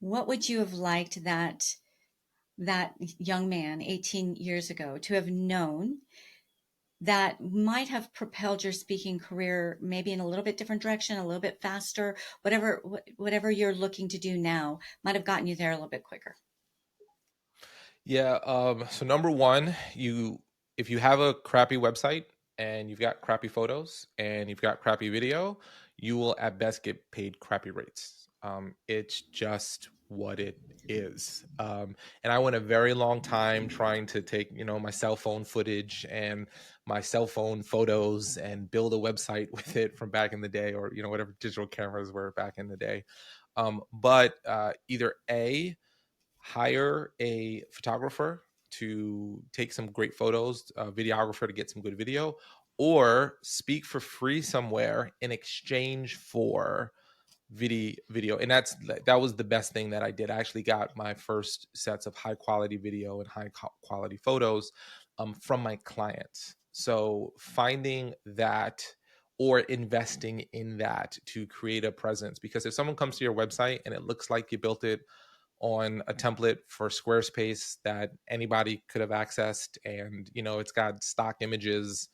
what would you have liked that young man 18 years ago to have known that might have propelled your speaking career maybe in a little bit different direction, a little bit faster, whatever you're looking to do now might have gotten you there a little bit quicker? Yeah. So number one, if you have a crappy website and you've got crappy photos and you've got crappy video, you will at best get paid crappy rates. It's just what it is. And I went a very long time trying to take, my cell phone footage and my cell phone photos and build a website with it from back in the day, or, whatever digital cameras were back in the day. But either A, hire a photographer to take some great photos, a videographer to get some good video, or speak for free somewhere in exchange for video. And that was the best thing that I did. I actually got my first sets of high quality video and high quality photos from my clients. So finding that or investing in that to create a presence, because if someone comes to your website and it looks like you built it on a template for Squarespace that anybody could have accessed, and it's got stock images,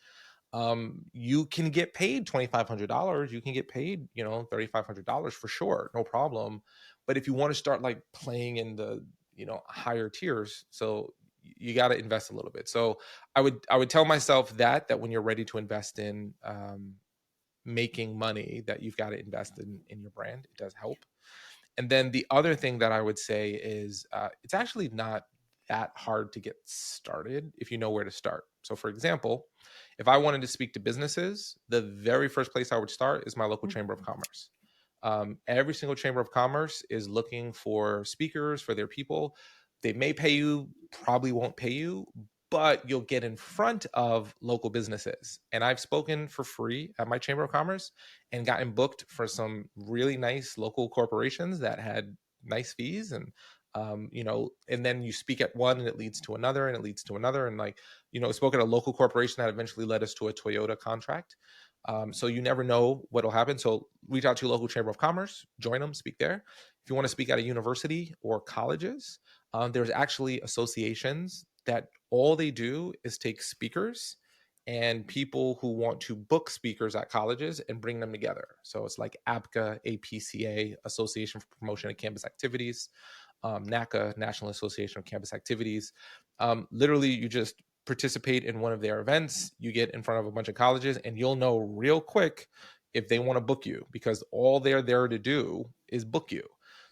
you can get paid $2,500. You can get paid, $3,500 for sure, no problem. But if you want to start like playing in the higher tiers, so you got to invest a little bit. So I would tell myself that when you're ready to invest in making money, that you've got to invest in your brand. It does help. And then the other thing that I would say is it's actually not that hard to get started if you know where to start. So, for example, if I wanted to speak to businesses, the very first place I would start is my local chamber of commerce. Every single chamber of commerce is looking for speakers for their people. They may pay you, probably won't pay you, but you'll get in front of local businesses. And I've spoken for free at my chamber of commerce and gotten booked for some really nice local corporations that had nice fees. And and then you speak at one and it leads to another and it leads to another. And spoke at a local corporation that eventually led us to a Toyota contract. So you never know what'll happen. So reach out to your local chamber of commerce, join them, speak there. If you want to speak at a university or colleges, there's actually associations that all they do is take speakers and people who want to book speakers at colleges and bring them together. So it's like APCA, APCA, Association for Promotion of Campus Activities, NACA, National Association of Campus Activities. Literally, you just participate in one of their events, you get in front of a bunch of colleges, and you'll know real quick if they want to book you, because all they're there to do is book you.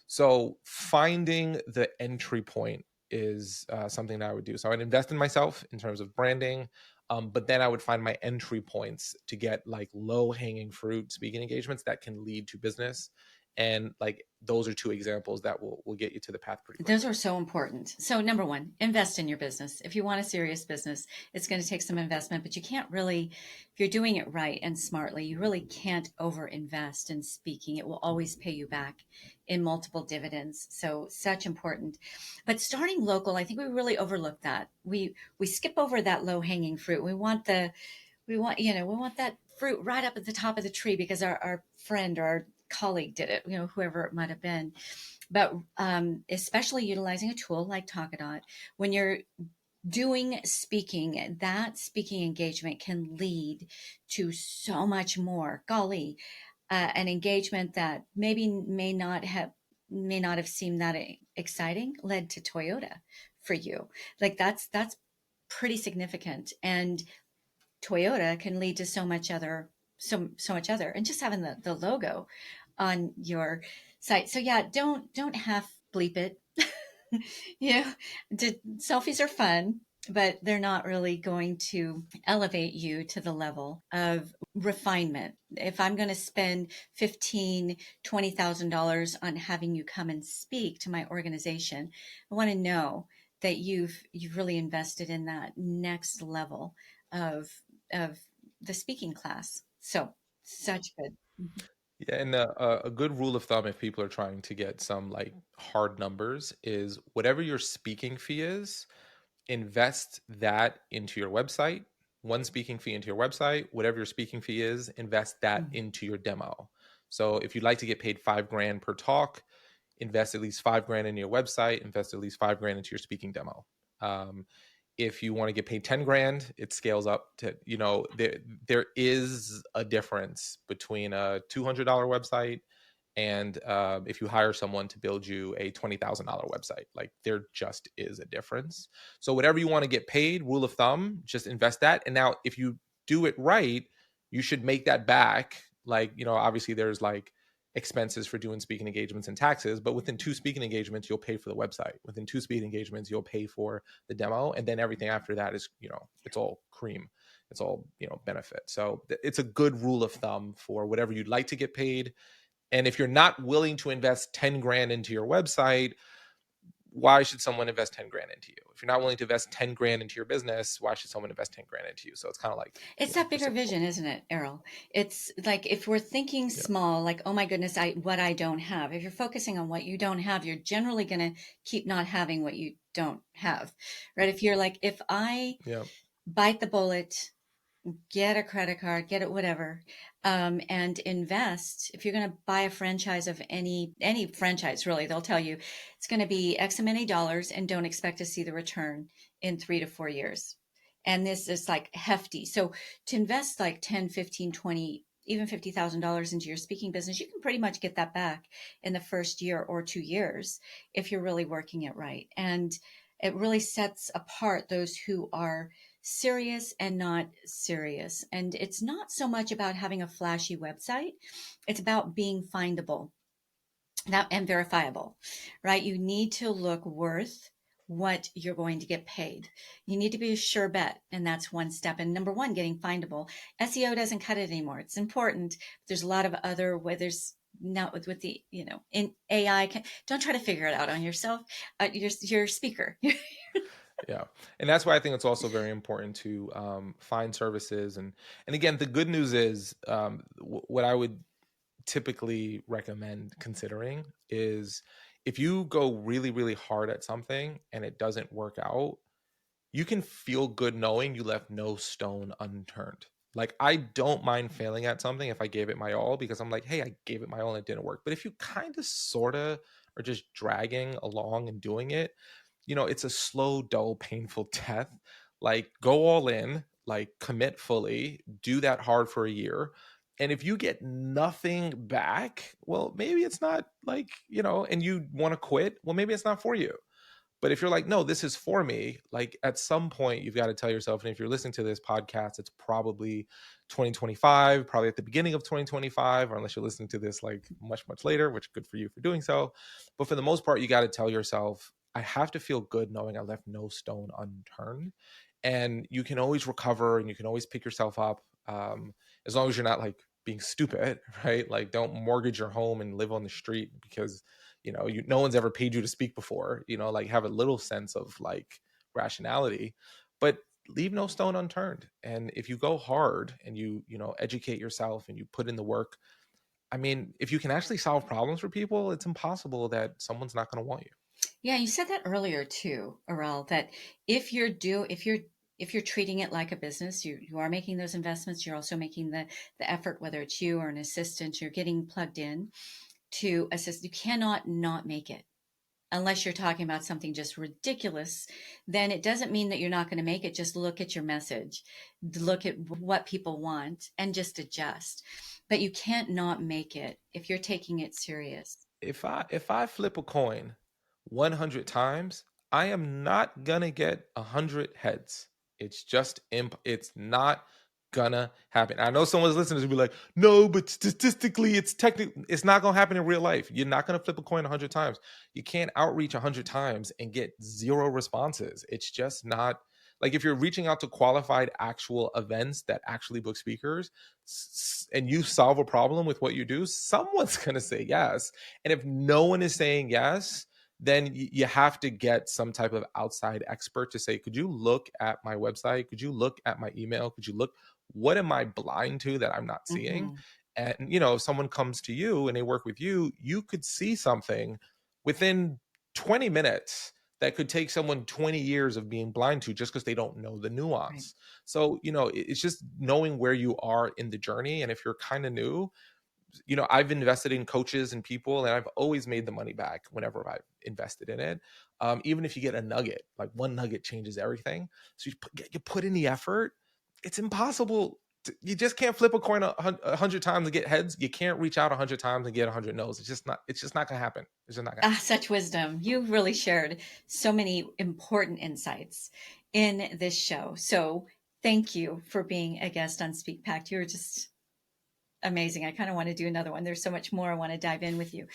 So finding the entry point is something that I would do. So I would invest in myself in terms of branding, but then I would find my entry points to get like low hanging fruit speaking engagements that can lead to business. And like those are two examples that will get you to the path pretty quickly. Those are so important. So number one, invest in your business. If you want a serious business, it's going to take some investment, but you can't really, if you're doing it right and smartly, you really can't over invest in speaking. It will always pay you back in multiple dividends. So such important. But starting local, I think we really overlook that. We skip over that low hanging fruit. We want that fruit right up at the top of the tree because our friend or our colleague did it, whoever it might have been. But especially utilizing a tool like Talka.Dot, when you're doing speaking, that speaking engagement can lead to so much more. Golly, an engagement that maybe may not have seemed that exciting led to Toyota for you. Like that's pretty significant, and Toyota can lead to so much other, and just having the logo on your site. So yeah, don't half bleep it. Selfies are fun, but they're not really going to elevate you to the level of refinement. If I'm going to spend $15,000-$20,000 on having you come and speak to my organization, I want to know that you've really invested in that next level of the speaking class. So such good. Yeah, and a good rule of thumb if people are trying to get some like hard numbers is whatever your speaking fee is, invest that into your website. One speaking fee into your website, whatever your speaking fee is, invest that into your demo. So if you'd like to get paid $5,000 per talk, invest at least $5,000 in your website, invest at least $5,000 into your speaking demo. If you want to get paid 10 grand, it scales up to, there is a difference between a $200 website and if you hire someone to build you a $20,000 website. Like there just is a difference. So whatever you want to get paid, rule of thumb, just invest that. And now if you do it right, you should make that back. Like, obviously there's like expenses for doing speaking engagements and taxes, but within 2 speaking engagements, you'll pay for the website. Within 2 speaking engagements, you'll pay for the demo. And then everything after that is, it's all cream. It's all, benefit. So it's a good rule of thumb for whatever you'd like to get paid. And if you're not willing to invest 10 grand into your website, why should someone invest 10 grand into you? If you're not willing to invest 10 grand into your business, why should someone invest 10 grand into you? So it's kind of like, it's that bigger vision, isn't it, Arel? It's like, if we're thinking small, like, oh my goodness, what I don't have. If you're focusing on what you don't have, you're generally going to keep not having what you don't have, right? If you're like, if I bite the bullet Get a credit card, get it, whatever, and invest. If you're going to buy a franchise of any franchise, really, they'll tell you it's going to be X many dollars, and don't expect to see the return in 3 to 4 years. And this is like hefty. So to invest like 10, 15, 20, even $50,000 into your speaking business, you can pretty much get that back in the first year or 2 years if you're really working it right. And it really sets apart those who are serious and not serious. And it's not so much about having a flashy website, it's about being findable and verifiable, right? You need to look worth what you're going to get paid. You need to be a sure bet, and that's one step. And number one, getting findable. SEO doesn't cut it anymore. It's important. There's a lot of other where there's now with the in AI. Don't try to figure it out on yourself. Your speaker. Yeah, and that's why I think it's also very important to find services, and again, the good news is what I would typically recommend considering is if you go really, really hard at something and it doesn't work out, you can feel good knowing you left no stone unturned. Like, I don't mind failing at something if I gave it my all, because I'm like, hey, I gave it my all and it didn't work. But if you kind of, sort of are just dragging along and doing it, it's a slow, dull, painful death. Like, go all in, like, commit fully, do that hard for a year. And if you get nothing back, well, maybe it's not like, and you want to quit, well, maybe it's not for you. But if you're like, no, this is for me, like, at some point you've got to tell yourself, and if you're listening to this podcast, it's probably 2025, probably at the beginning of 2025, or unless you're listening to this like much, much later, which good for you for doing so. But for the most part, you got to tell yourself, I have to feel good knowing I left no stone unturned. And you can always recover and you can always pick yourself up, as long as you're not like being stupid, right? Like, don't mortgage your home and live on the street because no one's ever paid you to speak before. Like, have a little sense of like rationality, but leave no stone unturned. And if you go hard and you educate yourself and you put in the work, I mean, if you can actually solve problems for people, it's impossible that someone's not going to want you. Yeah, you said that earlier too, Arel, that if you're treating it like a business, you are making those investments, you're also making the effort, whether it's you or an assistant, you're getting plugged in to assist. You cannot not make it. Unless you're talking about something just ridiculous, then it doesn't mean that you're not going to make it. Just look at your message, look at what people want, and just adjust. But you can't not make it if you're taking it serious. If I flip a coin 100 times, I am not gonna get 100 heads. It's just it's not gonna happen. I know someone's listening to be like, no, but statistically, it's not gonna happen in real life. You're not gonna flip a coin 100 times. You can't outreach 100 times and get 0 responses. It's just not. Like, if you're reaching out to qualified actual events that actually book speakers, and you solve a problem with what you do, someone's going to say yes. And if no one is saying yes, then you have to get some type of outside expert to say, could you look at my website? Could you look at my email? Could you look, what am I blind to that I'm not seeing? Mm-hmm. And, if someone comes to you and they work with you, you could see something within 20 minutes that could take someone 20 years of being blind to, just because they don't know the nuance. Right. So, it's just knowing where you are in the journey. And if you're kind of new, I've invested in coaches and people, and I've always made the money back whenever I've invested in it. Even if you get a nugget, like one nugget changes everything. So you put in the effort. It's impossible. You just can't flip a coin 100 times and get heads. You can't reach out 100 times and get 100 no's. It's just not gonna happen. It's just not gonna happen. Such wisdom. You really shared so many important insights in this show. So thank you for being a guest on Speak Pact. You're just amazing. I kind of want to do another one. There's so much more I want to dive in with you.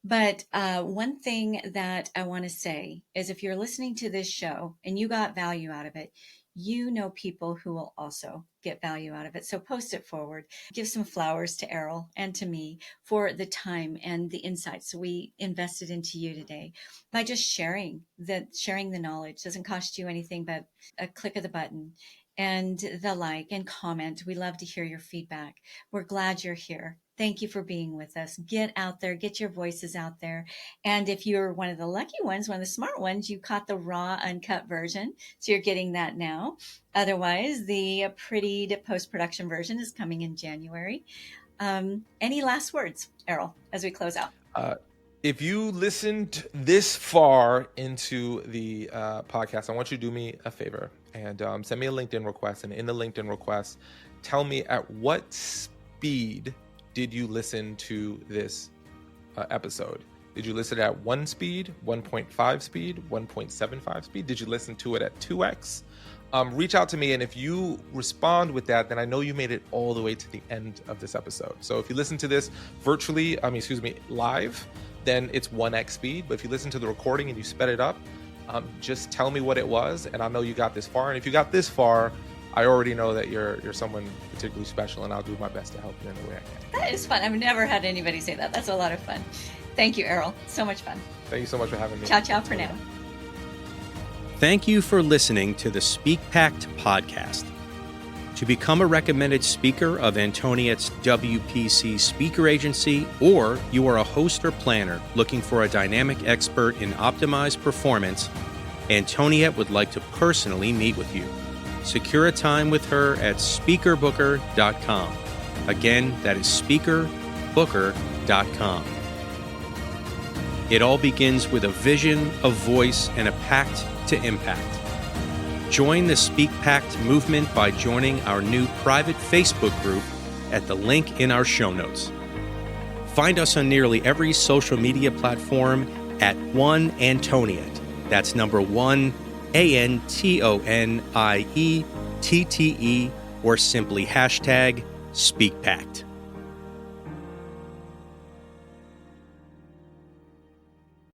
But one thing that I want to say is, if you're listening to this show and you got value out of it, you know people who will also get value out of it. So post it forward. Give some flowers to Arel and to me for the time and the insights we invested into you today by just sharing the knowledge. Doesn't cost you anything but a click of the button and the like and comment. We love to hear your feedback. We're glad you're here. Thank you for being with us. Get out there, get your voices out there. And if you're one of the lucky ones, one of the smart ones, you caught the raw, uncut version. So you're getting that now. Otherwise, the prettied post-production version is coming in January. Any last words, Arel, as we close out? If you listened this far into the podcast, I want you to do me a favor and send me a LinkedIn request. And in the LinkedIn request, tell me at what speed did you listen to this episode? Did you listen at 1 speed, 1.5 speed, 1.75 speed? Did you listen to it at 2x? Reach out to me, and if you respond with that, then I know you made it all the way to the end of this episode. So if you listen to this live, then it's 1x speed. But if you listen to the recording and you sped it up, just tell me what it was, and I'll know you got this far. And if you got this far, I already know that you're someone particularly special, and I'll do my best to help you in the way I can. That is fun. I've never had anybody say that. That's a lot of fun. Thank you, Arel. So much fun. Thank you so much for having me. Ciao, ciao for now. Thank you for listening to the Speak Pact podcast. To become a recommended speaker of Antoniette's WPC speaker agency, or you are a host or planner looking for a dynamic expert in optimized performance, Antoniette would like to personally meet with you. Secure a time with her at speakerbooker.com. Again, that is speakerbooker.com. It all begins with a vision, a voice, and a pact to impact. Join the Speak Pact movement by joining our new private Facebook group at the link in our show notes. Find us on nearly every social media platform at One Antoniette. That's number 1, ANTONIETTE, or simply #SpeakPact.